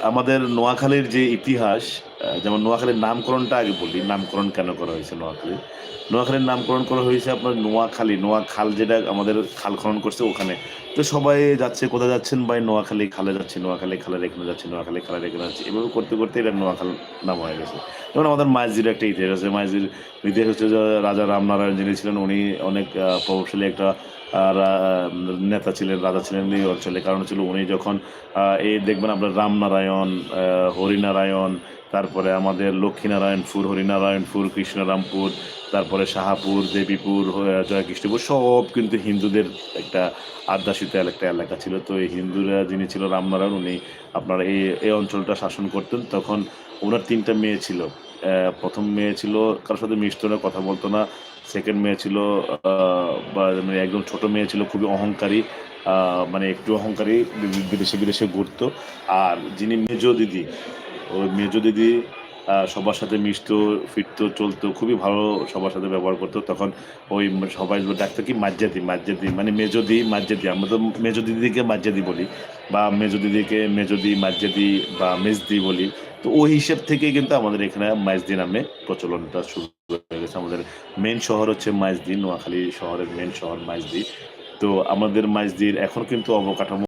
আমাদের নোয়াখালীর যে ইতিহাস, যেমন নোয়াখালীর নামকরণটা আগে বলি, নামকরণ কেন করা হয়েছে নোয়াখালীর? নোয়াখালীর নামকরণ করা হয়েছে আপনার নোয়াখালী, নোয়াখাল যেটা আমাদের খাল খনন করছে ওখানে। তো সবাই যাচ্ছে, "কোথায় যাচ্ছেন ভাই?" "নোয়াখালী খালে যাচ্ছি, নোয়াখালী খালের এখানে যাচ্ছি, নোয়াখালী খালের এখানে যাচ্ছি।" এভাবে করতে, করতে এটা নোয়াখাল নাম হয়ে গেছে। যেমন আমাদের মাঝদির একটা ইতিহাস আছে। মাঝদির ইতিহাস হচ্ছে যে রাজা রামনারায়ণ যিনি ছিলেন উনি অনেক প্রভাবশালী একটা আ রা নেতা ছিলেন, রাজা ছিলেন এই অঞ্চলে। কারণ হচ্ছিল উনি যখন এই দেখবেন আপনার রামনারায়ণ, হরিনারায়ণ, তারপরে আমাদের লক্ষ্মীনারায়ণপুর, হরিনারায়ণপুর, কৃষ্ণরামপুর, তারপরে শাহাপুর, দেবীপুর, জয়কৃষ্ণপুর সব কিন্তু হিন্দুদের একটা আদ্যাশিত একটা এলাকা ছিল। তো এই হিন্দুরা যিনি ছিল রামনারায়ণ উনি আপনার এই অঞ্চলটা শাসন করতেন। তখন উনার ৩ টা মেয়ে ছিল। ১ম মেয়ে ছিল কারো সাথে মিশত না, কথা বলত না। 2nd মেয়ে ছিল আ বা মানে একদম ছোট মেয়ে ছিল খুবই অহংকারী। আ মানে একটু অহংকারী, বিদেশে, বিদেশে ঘুরতো। আর যিনি মেজ দিদি, ওই মেজ দিদি সবার সাথে মিশতো, ফিরতো, চলতো। খুবই ভালো সবার সাথে ব্যবহার করত। তখন ওই সবাই ডাকতো কি মাজ্জাদি, মাজ্জাদি মানে মেজদি, মাজ্জাদি। আমরা তো মেজ দিদিকে মাজ্জাদি বলি বা মেজ দিদিকে মেজদি, মাজ্জাদি বা মেজদি বলি। তো ওই হিসেব থেকেই কিন্তু আমাদের এখানে মাইজদি নামে প্রচলনটা শুরু হয়ে গেছে। আমাদের মেইন শহর হচ্ছে মাইজদি। নোয়াখালী শহরের মেইন শহর মাইজদি। তো আমাদের মাইজদির এখন কিন্তু অবকাঠামো